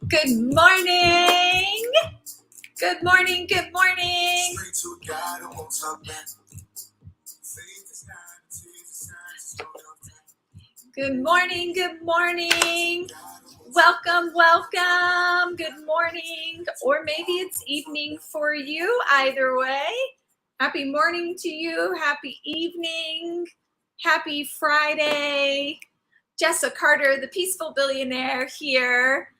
Good morning. Good morning. Good morning. Good morning. Good morning. Welcome, welcome. Good morning. Or maybe it's evening for you. Either way. Happy morning to you. Happy evening. Happy Friday. Jessa Carter, the Peaceful Billionaire here.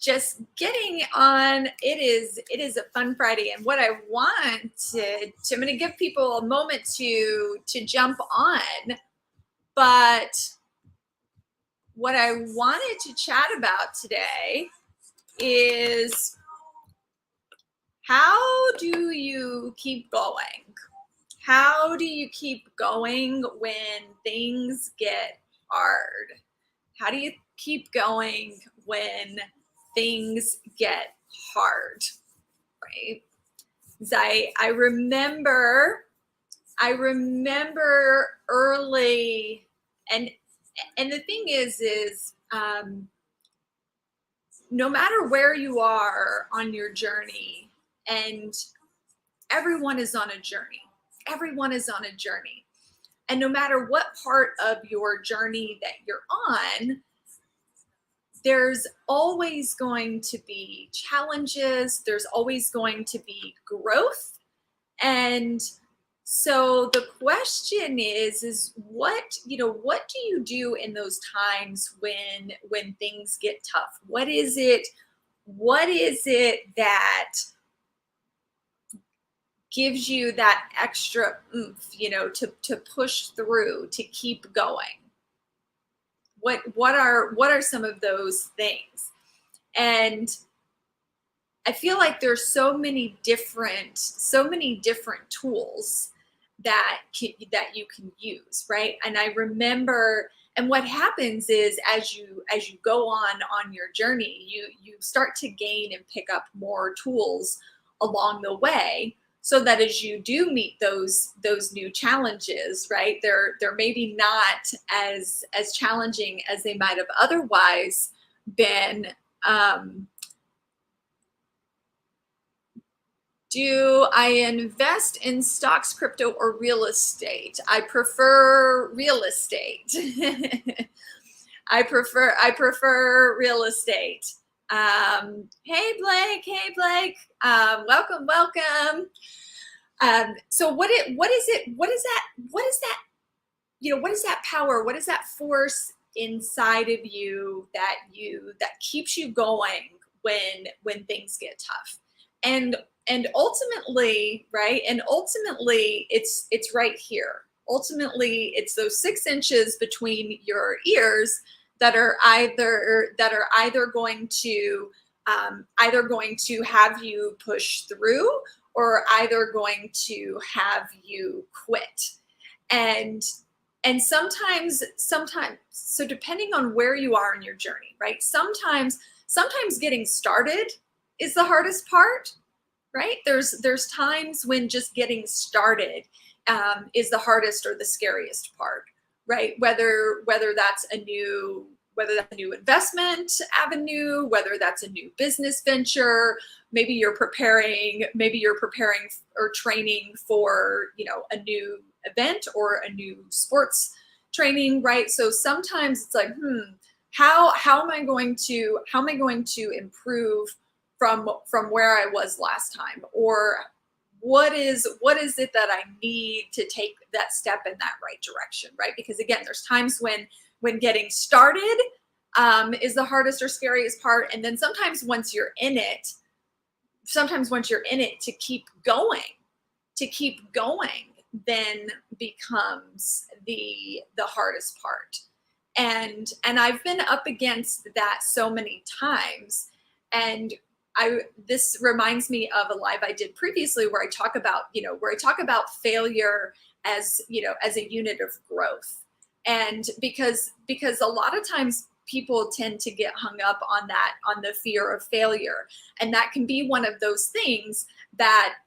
Just getting on. It is a fun Friday, and what I wanted to, I'm going to give people a moment to jump on, but what I wanted to chat about today is how do you keep going? How do you keep going when things get hard? How do you keep going when things get hard, right? I remember early, and the thing is no matter where you are on your journey, and everyone is on a journey. Everyone is on a journey. And no matter what part of your journey that you're on, there's always going to be challenges. There's always going to be growth. And so the question is what do you do in those times when things get tough? What is it that gives you that extra oomph, to push through, to keep going? What are some of those things? And I feel like there's so many different tools that you can use, right? And I remember, and what happens is as you go on your journey, you start to gain and pick up more tools along the way, so that as you do meet those new challenges, right, they're maybe not as challenging as they might have otherwise been. Do I invest in stocks, crypto, or real estate? I prefer real estate. I prefer real estate. Hey Blake. Welcome. So what is that power? What is that force inside of you that keeps you going when things get tough? And ultimately, right? And ultimately, it's right here. Ultimately, it's those 6 inches between your ears that are either going to have you push through, or either going to have you quit. And sometimes, so depending on where you are in your journey, right? Sometimes getting started is the hardest part, right? There's times when just getting started is the hardest or the scariest part, right? Whether that's a new investment avenue, whether that's a new business venture, maybe you're preparing or training for, a new event or a new sports training, right? So sometimes it's like, how am I going to improve from where I was last time? Or what is it that I need to take that step in that right direction, right? Because again, there's times when getting started is the hardest or scariest part. And then sometimes once you're in it, to keep going then becomes the hardest part. And I've been up against that so many times. And this reminds me of a live I did previously where I talk about failure as a unit of growth. And because a lot of times people tend to get hung up on the fear of failure, and that can be one of those things that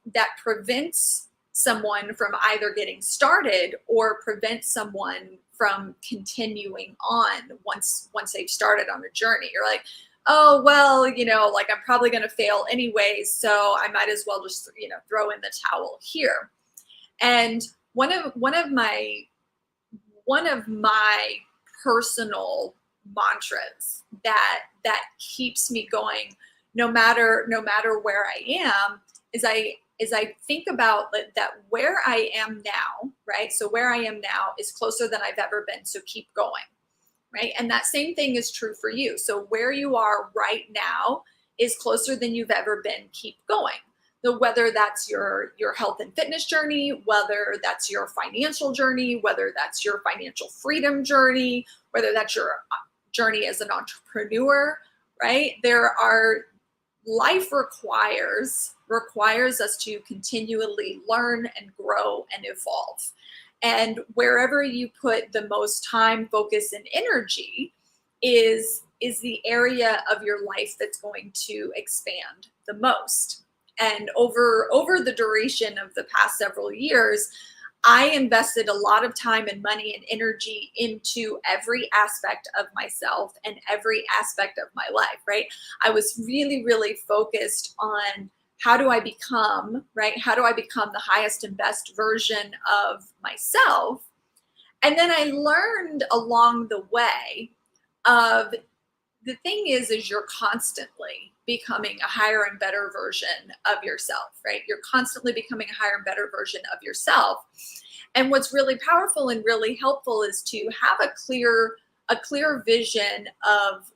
prevents someone from either getting started or prevents someone from continuing on once they've started on a journey. You're like, oh, well, like I'm probably going to fail anyway, so I might as well just, throw in the towel here. And one of my personal mantras that keeps me going no matter where I am is I think about that where I am now, right? So where I am now is closer than I've ever been, so keep going, right? And that same thing is true for you. So where you are right now is closer than you've ever been, keep going. Whether that's your health and fitness journey, whether that's your financial journey, whether that's your financial freedom journey, whether that's your journey as an entrepreneur, right? Life requires us to continually learn and grow and evolve. And wherever you put the most time, focus, and energy is the area of your life that's going to expand the most. And over the duration of the past several years, I invested a lot of time and money and energy into every aspect of myself and every aspect of my life, right? I was really, really focused on how do I become, right? How do I become the highest and best version of myself? And then I learned along the way of the thing is you're constantly becoming a higher and better version of yourself, right? You're constantly becoming a higher and better version of yourself. And what's really powerful and really helpful is to have a clear vision of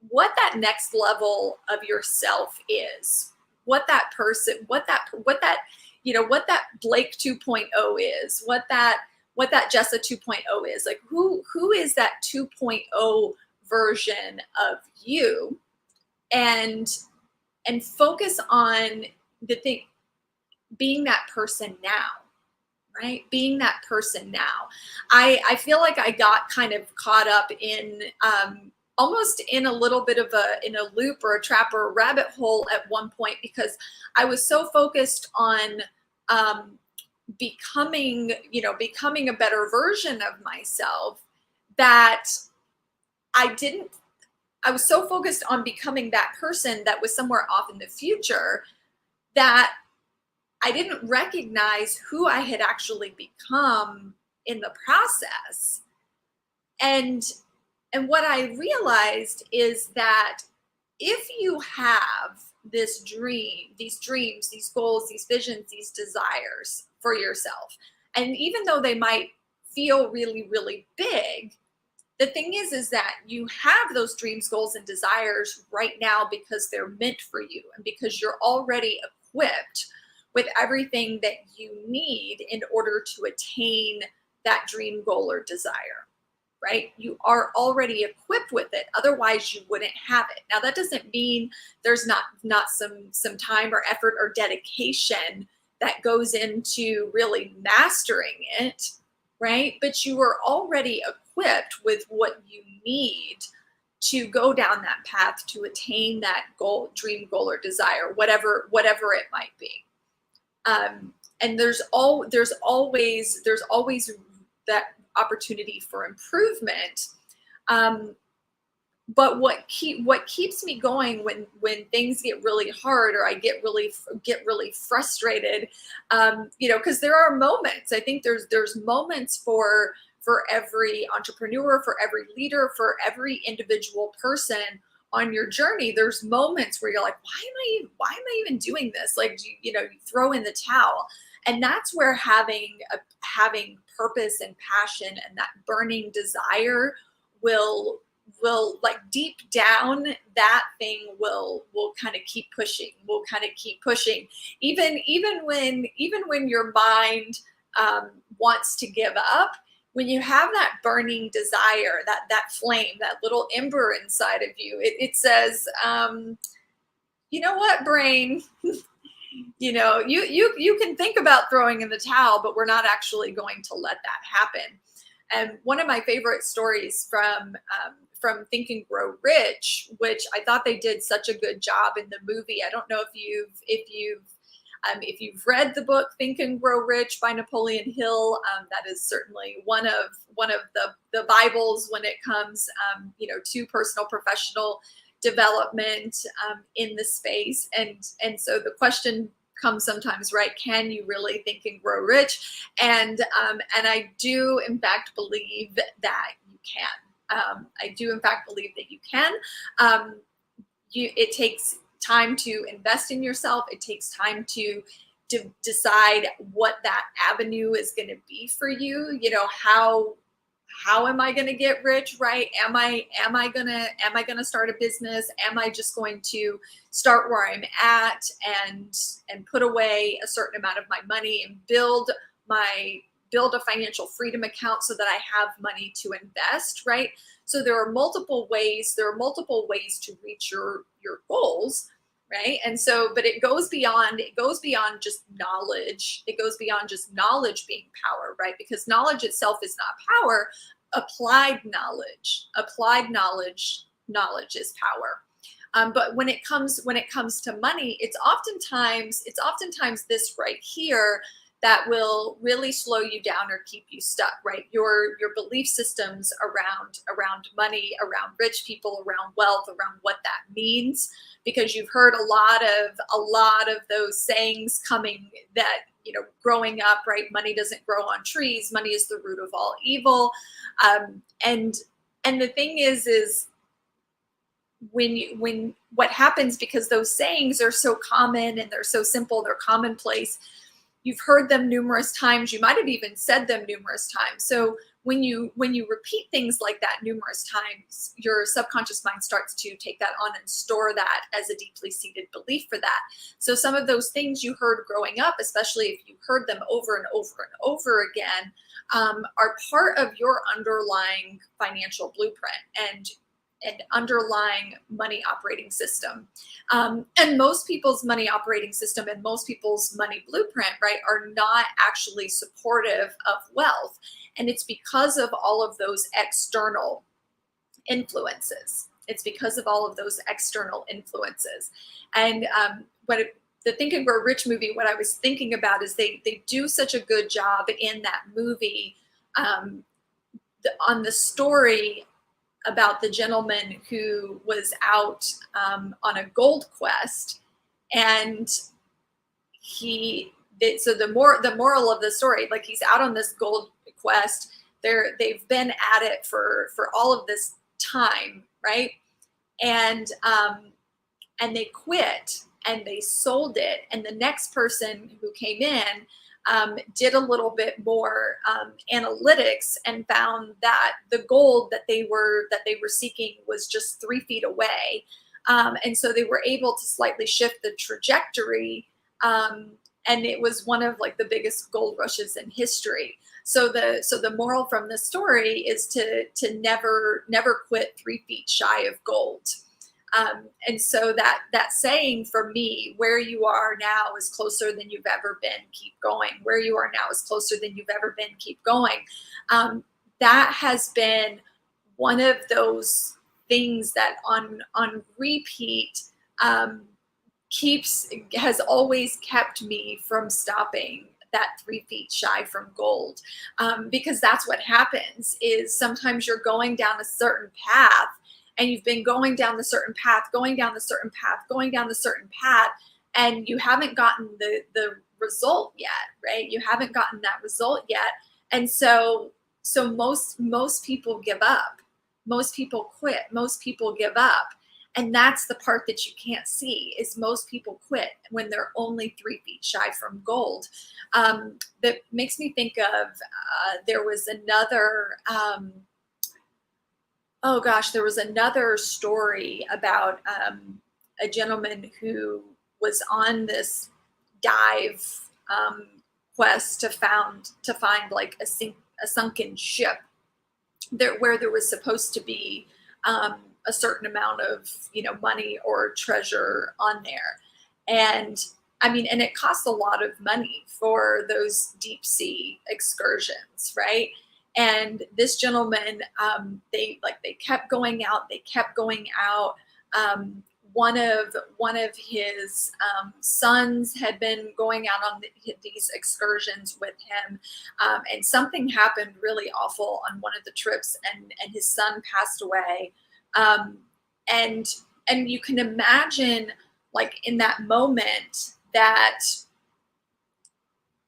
what that next level of yourself is, what that person, what that Blake 2.0 is, what that Jessa 2.0 is, like who is that 2.0 version of you, and focus on the thing, being that person now, right? Being that person now. I feel like I got kind of caught up in almost in a little bit of in a loop or a trap or a rabbit hole at one point, because I was so focused on becoming a better version of myself that I was so focused on becoming that person that was somewhere off in the future that I didn't recognize who I had actually become in the process. And what I realized is that if you have this dream, these dreams, these goals, these visions, these desires for yourself, and even though they might feel really, really big, the thing is that you have those dreams, goals, and desires right now because they're meant for you and because you're already equipped with everything that you need in order to attain that dream, goal, or desire, right? You are already equipped with it. Otherwise, you wouldn't have it. Now, that doesn't mean there's not some time or effort or dedication that goes into really mastering it, right? But you are already equipped with what you need to go down that path to attain that goal, dream, goal, or desire, whatever it might be. And there's always that opportunity for improvement. But what keeps me going when things get really hard or I get really frustrated, because there are moments. I think there's moments for every entrepreneur, for every leader, for every individual person on your journey. There's moments where you're like, why am I even doing this? Like, you throw in the towel. And that's where having purpose and passion and that burning desire will like deep down, that thing will kind of keep pushing. Even when your mind wants to give up, when you have that burning desire, that flame, that little ember inside of you, it says, you know what, brain, you can think about throwing in the towel, but we're not actually going to let that happen. And one of my favorite stories from Think and Grow Rich, which I thought they did such a good job in the movie. I don't know if you've read the book Think and Grow Rich by Napoleon Hill. That is certainly one of the Bibles when it comes to personal, professional development in the space. And so the question comes sometimes, right? Can you really think and grow rich? And I do in fact believe that you can. I do in fact believe that you can. It takes time to invest in yourself. It takes time to decide what that avenue is going to be for you. You know, how am I going to get rich, right? Am I going to start a business? Am I just going to start where I'm at and put away a certain amount of my money and build a financial freedom account so that I have money to invest, right? So there are multiple ways to reach your goals, right? And so, but it goes beyond just knowledge. It goes beyond just knowledge being power, right? Because knowledge itself is not power. Applied knowledge is power. But when it comes to money, it's oftentimes this right here that will really slow you down or keep you stuck, right? Your belief systems around money, around rich people, around wealth, around what that means, because you've heard a lot of those sayings coming that, you know, growing up, right? Money doesn't grow on trees. Money is the root of all evil. And the thing is when what happens, because those sayings are so common and they're so simple, they're commonplace. You've heard them numerous times. You might have even said them numerous times. So when you repeat things like that numerous times, your subconscious mind starts to take that on and store that as a deeply seated belief for that. So some of those things you heard growing up, especially if you heard them over and over and over again, are part of your underlying financial blueprint and underlying money operating system. And most people's money operating system and most people's money blueprint, right, are not actually supportive of wealth. And it's because of all of those external influences. And the Think and Grow Rich movie, what I was thinking about is they do such a good job in that movie on the story about the gentleman who was out on a gold quest, and so the moral of the story, like, he's out on this gold quest. They've been at it for all of this time, right? And they quit and they sold it, and the next person who came in did a little bit more analytics and found that the gold that they were seeking was just 3 feet away, and so they were able to slightly shift the trajectory, and it was one of like the biggest gold rushes in history. So the moral from the story is to never quit 3 feet shy of gold. And so that saying for me, where you are now is closer than you've ever been, keep going. Where you are now is closer than you've ever been, keep going. That has been one of those things that on repeat has always kept me from stopping that 3 feet shy from gold. Because that's what happens, is sometimes you're going down a certain path, and you've been going down the certain path, and you haven't gotten the result yet, right? You haven't gotten that result yet. And so most people give up. Most people quit. Most people give up. And that's the part that you can't see, is most people quit when they're only 3 feet shy from gold. That makes me think of, there was another, there was another story about a gentleman who was on this dive quest to find like a sunken ship where there was supposed to be a certain amount of, money or treasure on there. And I mean, and it costs a lot of money for those deep sea excursions, right? And this gentleman, they kept going out. One of his sons had been going out on these excursions with him, and something happened really awful on one of the trips, and his son passed away. And and you can imagine, like, in that moment, that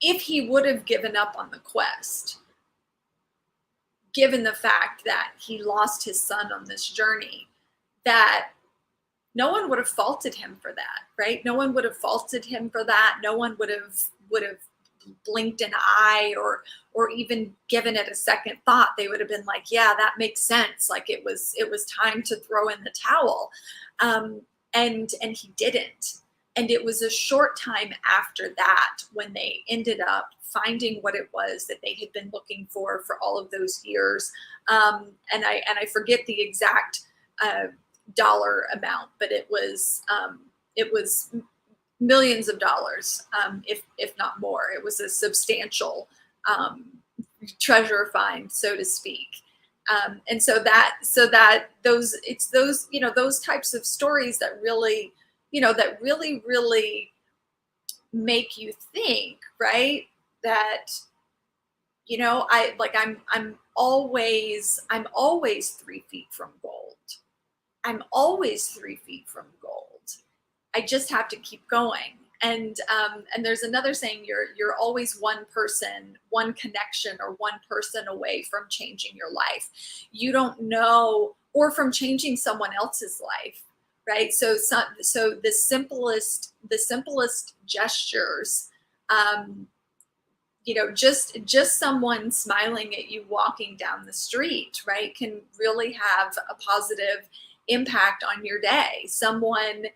if he would have given up on the quest, given the fact that he lost his son on this journey, that no one would have faulted him for that, right? No one would have faulted him for that. No one would have blinked an eye or even given it a second thought. They would have been like, yeah, that makes sense. Like it was time to throw in the towel. And he didn't. And it was a short time after that when they ended up finding what it was that they had been looking for all of those years. And I forget the exact dollar amount, but it was millions of dollars, if not more. It was a substantial treasure find, so to speak. And so it's those, you know, those types of stories that really, you know, that really make you think, right? That, you know, I'm always 3 feet from gold. I'm always 3 feet from gold. I just have to keep going. And there's another saying, you're always one person, one connection, or one person away from changing your life. You don't know, or from changing someone else's life, right? So the simplest gestures, you know, just someone smiling at you walking down the street, right, can really have a positive impact on your day. Someone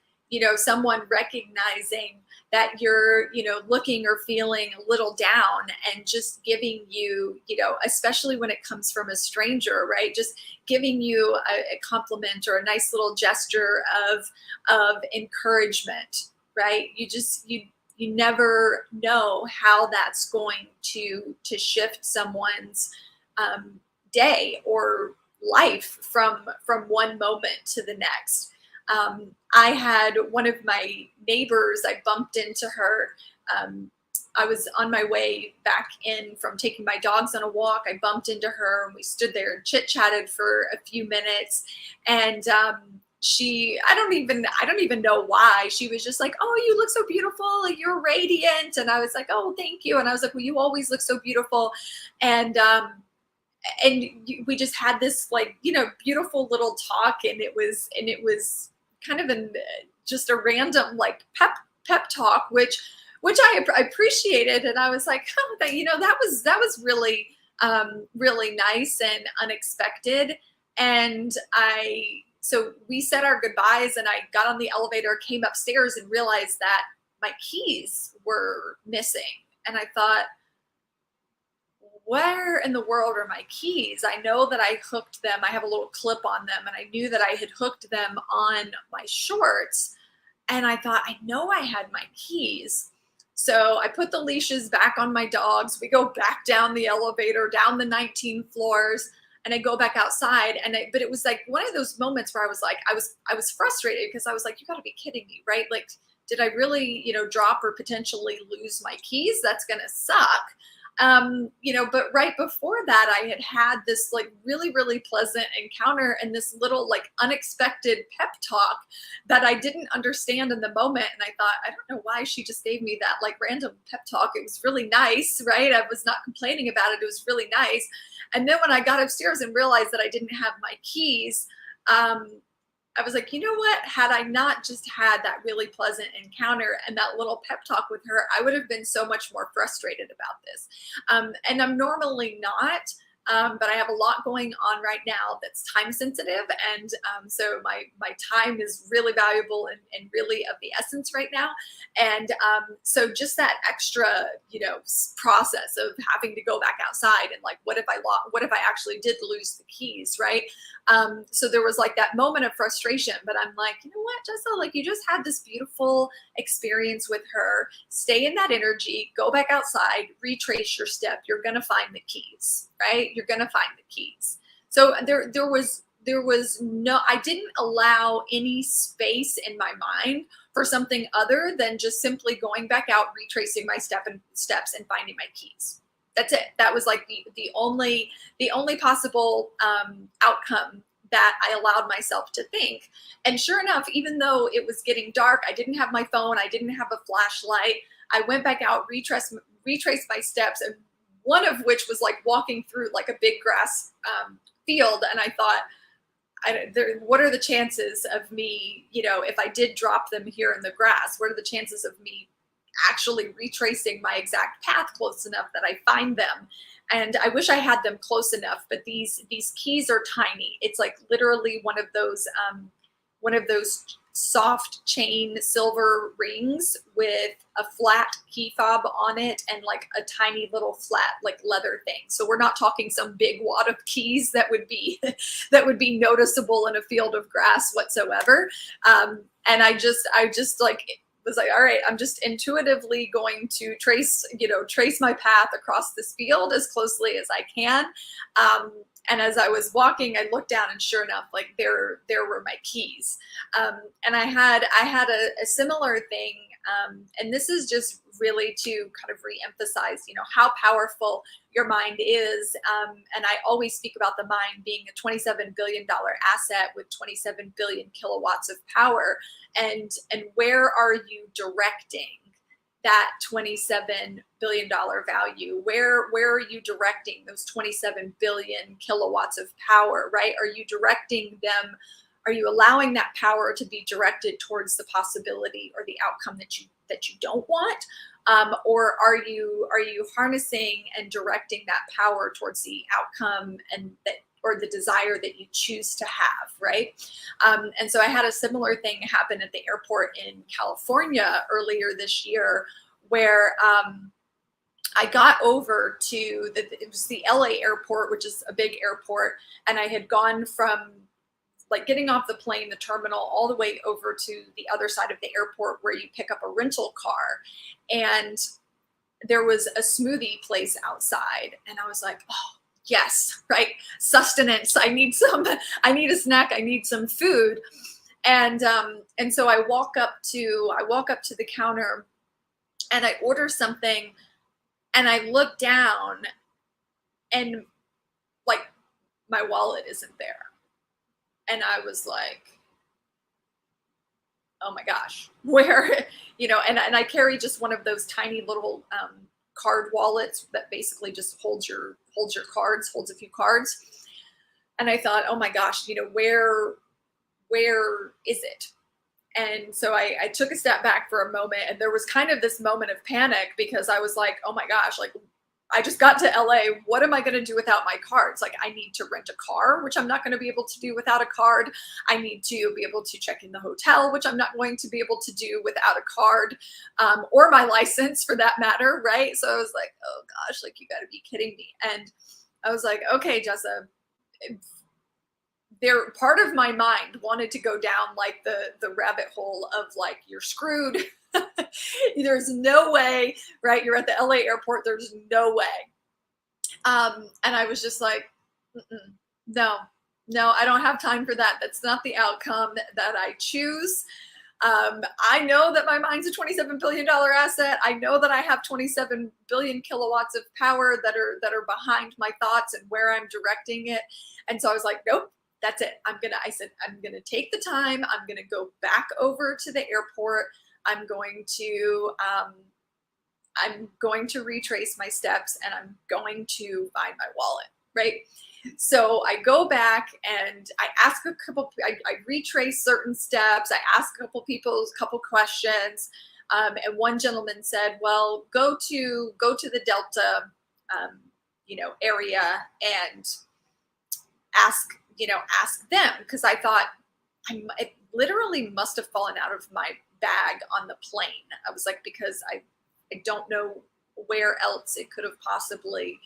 recognizing that you're, you know, looking or feeling a little down and just giving you, you know, especially when it comes from a stranger, right, just giving you a compliment or a nice little gesture of encouragement, right? You never know how that's going to shift someone's day or life from one moment to the next. I had one of my neighbors, I bumped into her. I was on my way back in from taking my dogs on a walk. I bumped into her and we stood there and chit-chatted for a few minutes. And I don't even know why. She was just like, "Oh, you look so beautiful. Like, you're radiant." And I was like, "Oh, thank you." And I was like, "Well, you always look so beautiful." And we just had this, like, you know, beautiful little talk, and it was kind of just a random, like, pep talk, which I appreciated. And I was like, oh, that, you know, that was really really nice and unexpected. And so we said our goodbyes, and I got on the elevator, came upstairs, and realized that my keys were missing. And I thought, where in the world are my keys? I know that I hooked them. I have a little clip on them, and I knew that I had hooked them on my shorts. And I thought, I know I had my keys. So I put the leashes back on my dogs. We go back down the elevator, down the 19 floors, and I go back outside. But it was like one of those moments where I was like, I was frustrated, because I was like, you got to be kidding me, right? Like, did I really, you know, drop or potentially lose my keys? That's going to suck. You know, but right before that, I had this, like, really, really pleasant encounter and this little, like, unexpected pep talk that I didn't understand in the moment. And I thought, I don't know why she just gave me that, like, random pep talk. It was really nice, right? I was not complaining about it. It was really nice. And then when I got upstairs and realized that I didn't have my keys, I was like, you know what? Had I not just had that really pleasant encounter and that little pep talk with her, I would have been so much more frustrated about this. And I'm normally not, but I have a lot going on right now that's time sensitive. And so my time is really valuable and really of the essence right now. And so just that extra, you know, process of having to go back outside and, like, what if I actually did lose the keys, right? So there was, like, that moment of frustration, but I'm like, you know what, Jessa, like, you just had this beautiful experience with her. Stay in that energy, go back outside, retrace your step. You're going to find the keys, right? You're going to find the keys. So there was no, I didn't allow any space in my mind for something other than just simply going back out, retracing my steps and finding my keys. That's it. That was, like, the only possible outcome that I allowed myself to think. And sure enough, even though it was getting dark, I didn't have my phone, I didn't have a flashlight. I went back out, retraced my steps, and one of which was like walking through like a big grass field. And I thought, what are the chances of me, if I did drop them here in the grass, what are the chances of me actually retracing my exact path close enough that I find them? And I wish I had them close enough, but these keys are tiny. It's like literally one of those soft chain silver rings with a flat key fob on it and like a tiny little flat like leather thing. So we're not talking some big wad of keys that would be noticeable in a field of grass whatsoever. And I just like was like, all right, I'm just intuitively going to trace my path across this field as closely as I can. And as I was walking, I looked down, and sure enough, like there were my keys. And I had a similar thing. And this is just really to kind of reemphasize, how powerful your mind is. And I always speak about the mind being a $27 billion asset with 27 billion kilowatts of power. And where are you directing that $27 billion value? Where are you directing those 27 billion kilowatts of power, right? Are you directing them? Are you allowing that power to be directed towards the possibility or the outcome that you don't want? Or are you harnessing and directing that power towards the outcome or the desire that you choose to have, right? And so I had a similar thing happen at the airport in California earlier this year, where I got over to it was the LA airport, which is a big airport, and I had gone from like getting off the plane, the terminal, all the way over to the other side of the airport where you pick up a rental car. And there was a smoothie place outside, and I was like, oh, yes, right, sustenance. I need a snack. I need some food. And so I walk up to the counter and I order something, and I look down, and like my wallet isn't there. And I was like, oh my gosh, where, and I carry just one of those tiny little card wallets that basically just holds a few cards. And I thought, oh my gosh, where is it? And so I took a step back for a moment, and there was kind of this moment of panic, because I was like, oh my gosh, like I just got to LA. What am I going to do without my cards? Like, I need to rent a car, which I'm not going to be able to do without a card. I need to be able to check in the hotel, which I'm not going to be able to do without a card, or my license for that matter, right? So I was like, oh gosh, like you got to be kidding me. And I was like, okay, Jessa, part of my mind wanted to go down like the rabbit hole of like, you're screwed. There's no way, right? You're at the LA airport. There's no way. And I was just like, no, I don't have time for that. That's not the outcome that I choose. I know that my mind's a $27 billion asset. I know that I have 27 billion kilowatts of power that are behind my thoughts and where I'm directing it. And so I was like, nope, that's it. I'm going to take the time. I'm going to go back over to the airport. I'm going to retrace my steps, and I'm going to find my wallet, right? So I go back and I ask I retrace certain steps. I ask a couple questions. And one gentleman said, well, go to the Delta, area and ask them. Because I thought it literally must have fallen out of my bag on the plane. I was like, because I don't know where else it could have possibly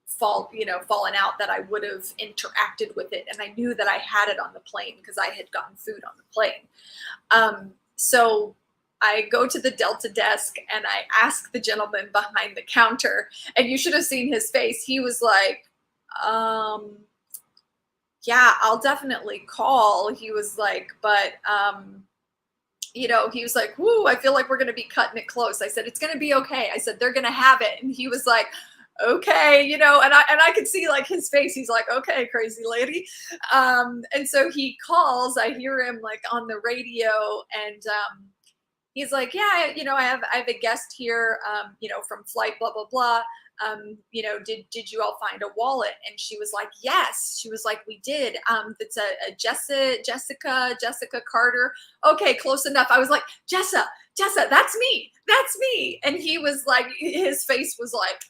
fallen out that I would have interacted with it. And I knew that I had it on the plane because I had gotten food on the plane. So I go to the Delta desk and I ask the gentleman behind the counter, and you should have seen his face. He was like, yeah, I'll definitely call. He was like, but, he was like, whoo, I feel like we're going to be cutting it close. I said, it's going to be okay. I said, they're going to have it. And he was like, okay, you know, and I could see like his face. He's like, okay, crazy lady. And so he calls. I hear him like on the radio, and he's like, yeah, you know, I have a guest here, you know, from flight blah blah blah. You know, did you all find a wallet? And she was like, yes. She was like, we did. It's a Jessica Carter. Okay, close enough. I was like, Jessa, that's me. And he was like, his face was like,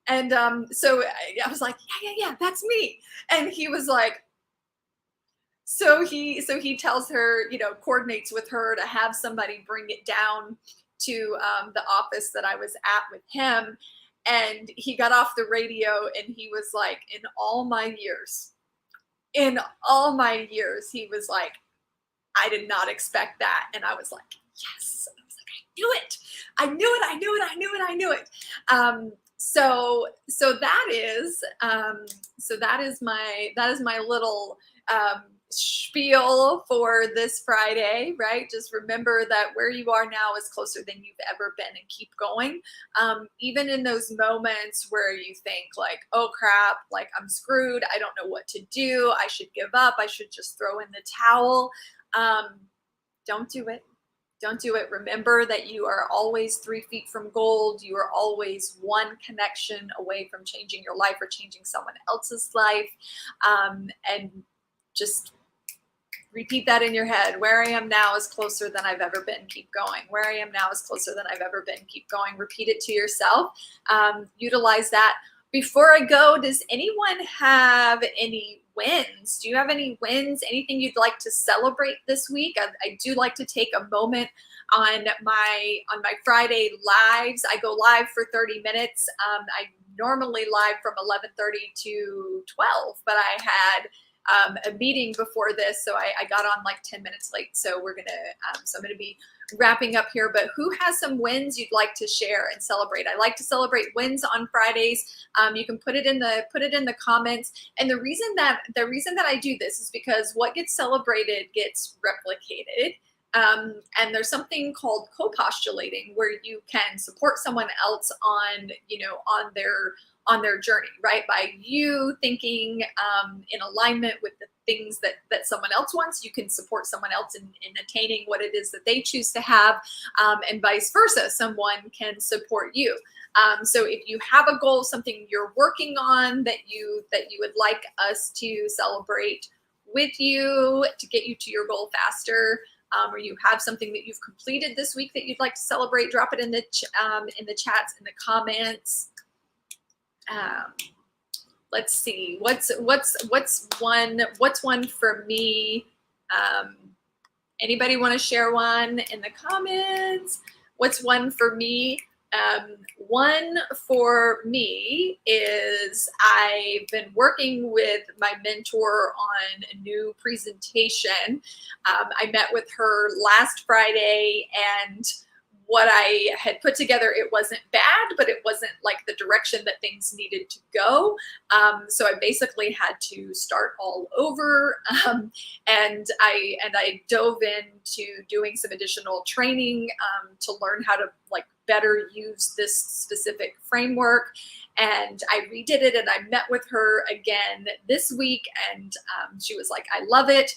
and so I was like, yeah, that's me. And he was like, so he tells her, you know, coordinates with her to have somebody bring it down to the office that I was at with him. And he got off the radio and he was like, in all my years, he was like, I did not expect that. And I was like, yes. I was like, I knew it. So that is my little spiel for this Friday, right? Just remember that where you are now is closer than you've ever been, and keep going. Even in those moments where you think like, oh crap, like I'm screwed, I don't know what to do, I should give up, I should just throw in the towel. Don't do it. Don't do it. Remember that you are always 3 feet from gold. You are always one connection away from changing your life or changing someone else's life. And just repeat that in your head. Where I am now is closer than I've ever been. Keep going. Where I am now is closer than I've ever been. Keep going. Repeat it to yourself. Utilize that. Before I go, does anyone have any wins? Do you have any wins? Anything you'd like to celebrate this week? I do like to take a moment on my Friday lives. I go live for 30 minutes. I normally live from 11:30 to 12, but I had a meeting before this, so I got on like 10 minutes late. So I'm gonna be wrapping up here. But who has some wins you'd like to share and celebrate? I like to celebrate wins on Fridays. You can put it in the comments. And the reason that I do this is because what gets celebrated gets replicated. And there's something called co-postulating, where you can support someone else on their journey, right? By you thinking in alignment with the things that someone else wants, you can support someone else in attaining what it is that they choose to have, and vice versa. Someone can support you. So if you have a goal, something you're working on that you would like us to celebrate with you to get you to your goal faster, or you have something that you've completed this week that you'd like to celebrate, drop it in the chats, in the comments. Let's see, what's one for me? Anybody want to share one in the comments? What's one for me? One for me is I've been working with my mentor on a new presentation. I met with her last Friday, and what I had put together, it wasn't bad, but it wasn't like the direction that things needed to go. So I basically had to start all over. And I dove into doing some additional training to learn how to like better use this specific framework. And I redid it, and I met with her again this week, and she was like, I love it.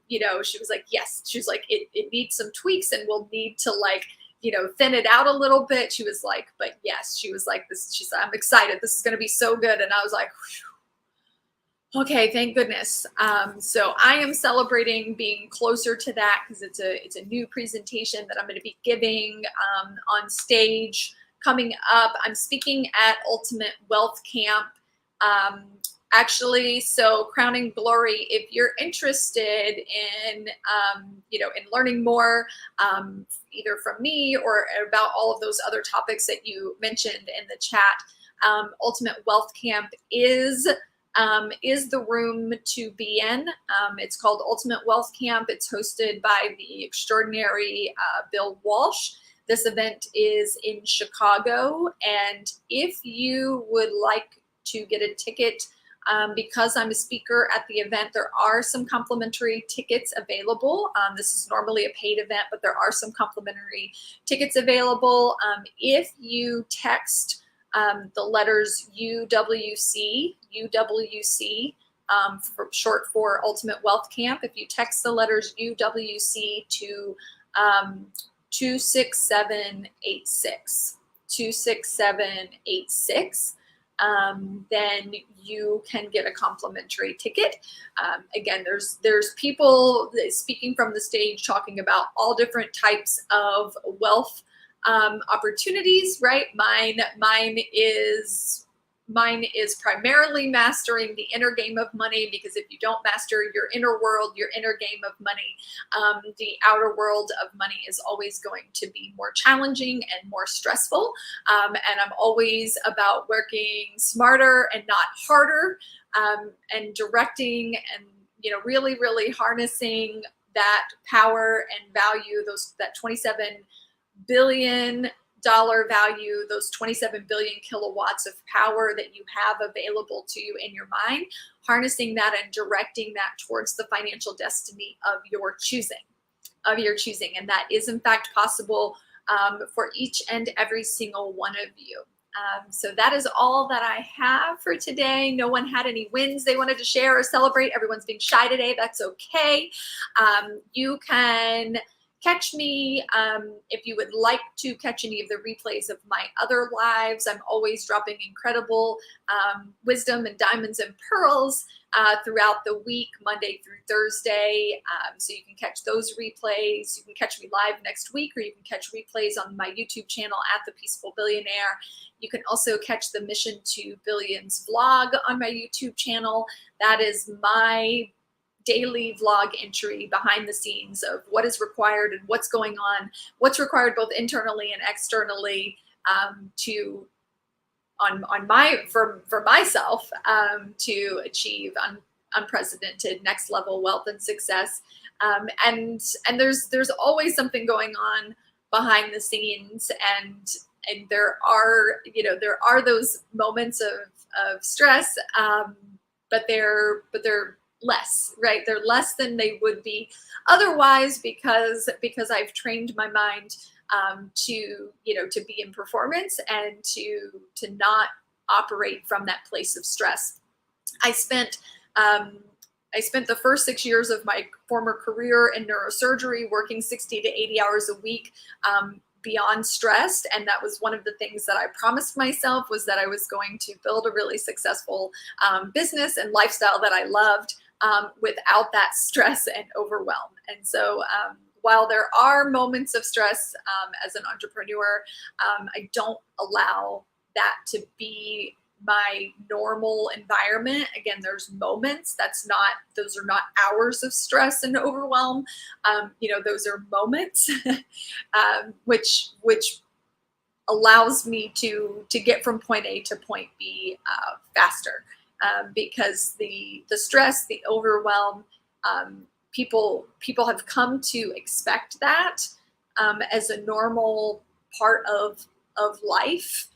She was like, yes, she was like, it needs some tweaks, and we'll need to like, thin it out a little bit. She was like, but yes, she was like this. She said, I'm excited. This is going to be so good. And I was like, whew. Okay, thank goodness. So I am celebrating being closer to that, because it's a new presentation that I'm going to be giving on stage coming up. I'm speaking at Ultimate Wealth Camp. Actually, so Crowning Glory, if you're interested in, in learning more, either from me or about all of those other topics that you mentioned in the chat, Ultimate Wealth Camp is the room to be in. It's called Ultimate Wealth Camp. It's hosted by the extraordinary Bill Walsh. This event is in Chicago, and if you would like to get a ticket, because I'm a speaker at the event, there are some complimentary tickets available. This is normally a paid event, but there are some complimentary tickets available. If you text the letters UWC, for short for Ultimate Wealth Camp. If you text the letters UWC to 26786, 26786, then you can get a complimentary ticket. Again, there's people speaking from the stage talking about all different types of wealth opportunities, right? Mine is primarily mastering the inner game of money, because if you don't master your inner world, your inner game of money, the outer world of money is always going to be more challenging and more stressful. And I'm always about working smarter and not harder, and directing and, really, really harnessing that power and value, that $27 billion value, those 27 billion kilowatts of power that you have available to you in your mind, harnessing that and directing that towards the financial destiny of your choosing. And that is in fact possible for each and every single one of you. So that is all that I have for today. No one had any wins they wanted to share or celebrate. Everyone's being shy today. That's okay. You can catch me if you would like to catch any of the replays of my other lives. I'm always dropping incredible wisdom and diamonds and pearls throughout the week, Monday through Thursday. So you can catch those replays. You can catch me live next week, or you can catch replays on my YouTube channel at The Peaceful Billionaire. You can also catch the Mission to Billions vlog on my YouTube channel. That is my daily vlog entry behind the scenes of what is required and what's going on, what's required both internally and externally for myself to achieve unprecedented next level wealth and success. And there's always something going on behind the scenes, and there are those moments of stress, but they're less, right? They're less than they would be otherwise, because I've trained my mind to be in performance and to not operate from that place of stress. I spent the first 6 years of my former career in neurosurgery working 60 to 80 hours a week, beyond stressed. And that was one of the things that I promised myself, was that I was going to build a really successful business and lifestyle that I loved, without that stress and overwhelm. And so while there are moments of stress as an entrepreneur, I don't allow that to be my normal environment. Again, there's moments. Those are not hours of stress and overwhelm. Those are moments, which allows me to get from point A to point B faster. Because the stress, the overwhelm, people have come to expect that as a normal part of life,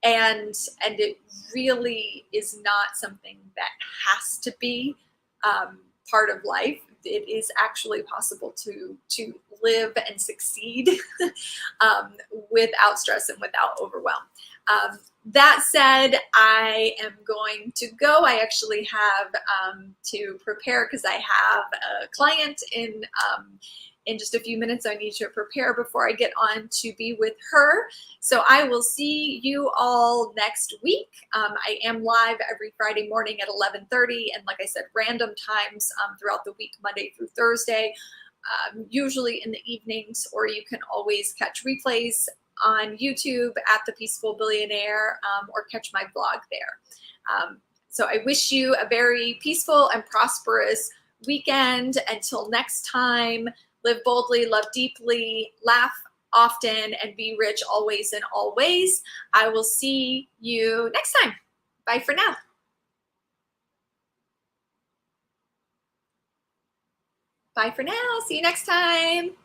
and it really is not something that has to be part of life. It is actually possible to live and succeed without stress and without overwhelm. That said, I am going to go. I actually have to prepare, because I have a client in just a few minutes. I need to prepare before I get on to be with her. So I will see you all next week. I am live every Friday morning at 11:30, and like I said, random times throughout the week, Monday through Thursday, usually in the evenings, or you can always catch replays on YouTube at The Peaceful Billionaire, or catch my blog there. So I wish you a very peaceful and prosperous weekend. Until next time, live boldly, love deeply, laugh often, and be rich always and always. I will see you next time. Bye for now. Bye for now. See you next time.